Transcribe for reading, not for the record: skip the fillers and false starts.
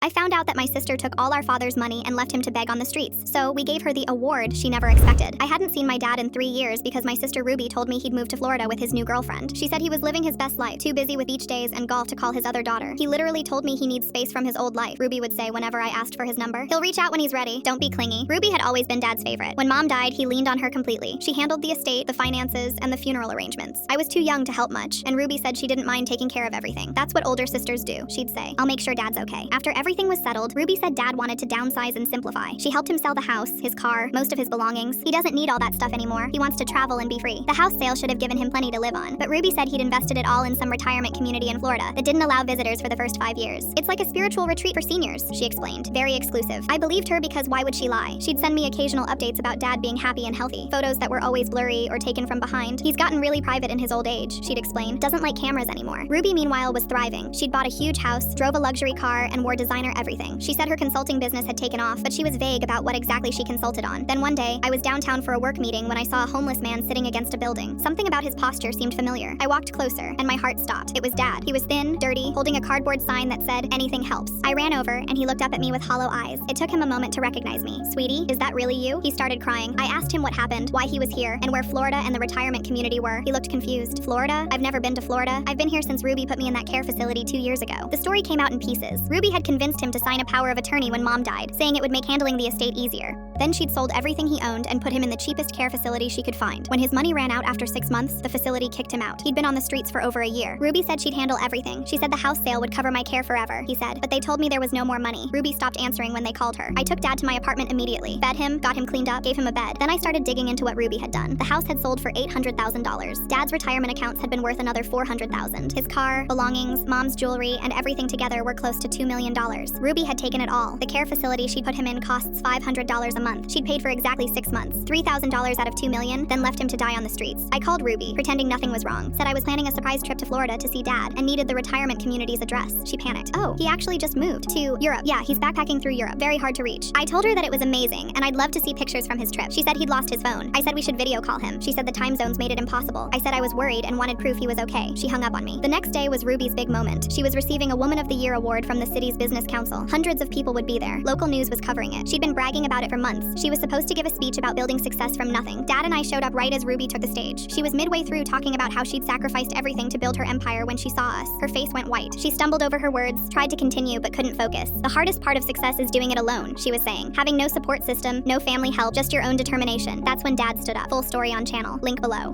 I found out that my sister took all our father's money and left him to beg on the streets, so we gave her the award she never expected. I hadn't seen my dad in 3 years because my sister Ruby told me he'd moved to Florida with his new girlfriend. She said he was living his best life, too busy with beach days and golf to call his other daughter. He literally told me he needs space from his old life, Ruby would say whenever I asked for his number. He'll reach out when he's ready. Don't be clingy. Ruby had always been Dad's favorite. When Mom died, he leaned on her completely. She handled the estate, the finances, and the funeral arrangements. I was too young to help much, and Ruby said she didn't mind taking care of everything. That's what older sisters do, she'd say. I'll make sure Dad's okay. After everything was settled, Ruby said Dad wanted to downsize and simplify. She helped him sell the house, his car, most of his belongings. He doesn't need all that stuff anymore. He wants to travel and be free. The house sale should have given him plenty to live on, but Ruby said he'd invested it all in some retirement community in Florida that didn't allow visitors for the first 5 years. It's like a spiritual retreat for seniors, she explained. Very exclusive. I believed her because why would she lie? She'd send me occasional updates about Dad being happy and healthy, photos that were always blurry or taken from behind. He's gotten really private in his old age, she'd explained. Doesn't like cameras anymore. Ruby, meanwhile, was thriving. She'd bought a huge house, drove a luxury car, and wore designer everything. She said her consulting business had taken off, but she was vague about what exactly she consulted on. Then one day, I was downtown for a work meeting when I saw a homeless man sitting against a building. Something about his posture seemed familiar. I walked closer, and my heart stopped. It was Dad. He was thin, dirty, holding a cardboard sign that said, "Anything helps." I ran over, and he looked up at me with hollow eyes. It took him a moment to recognize me. "Sweetie, is that really you?" He started crying. I asked him what happened, why he was here, and where Florida and the retirement community were. He looked confused. Florida? I've never been to Florida. I've been here since Ruby put me in that care facility 2 years ago. The story came out in pieces. Ruby had convinced him to sign a power of attorney when Mom died, saying it would make handling the estate easier. Then she'd sold everything he owned and put him in the cheapest care facility she could find. When his money ran out after 6 months, the facility kicked him out. He'd been on the streets for over a year. Ruby said she'd handle everything. She said the house sale would cover my care forever, he said, but they told me there was no more money. Ruby stopped answering when they called her. I took Dad to my apartment immediately, fed him, got him cleaned up, gave him a bed. Then I started digging into what Ruby had done. The house had sold for $800,000. Dad's retirement accounts had been worth another $400,000. His car, belongings, Mom's jewelry, and everything together were close to $2 million. Ruby had taken it all. The care facility she put him in costs $500 a month. She'd paid for exactly 6 months, $3,000 out of $2 million, then left him to die on the streets. I called Ruby, pretending nothing was wrong, said I was planning a surprise trip to Florida to see Dad and needed the retirement community's address. She panicked. "Oh, he actually just moved to Europe. Yeah, he's backpacking through Europe. Very hard to reach." I told her that it was amazing and I'd love to see pictures from his trip. She said he'd lost his phone. I said we should video call him. She said the time zones made it impossible. I said I was worried and wanted proof he was okay. She hung up on me. The next day was Ruby's big moment. She was receiving a Woman of the Year award from the city's business council. Hundreds of people would be there. Local news was covering it. She'd been bragging about it for months. She was supposed to give a speech about building success from nothing. Dad and I showed up right as Ruby took the stage. She was midway through talking about how she'd sacrificed everything to build her empire when she saw us. Her face went white. She stumbled over her words, tried to continue but couldn't focus. "The hardest part of success is doing it alone," she was saying. "Having no support system, no family help, just your own determination." That's when Dad stood up. Full story on channel. Link below.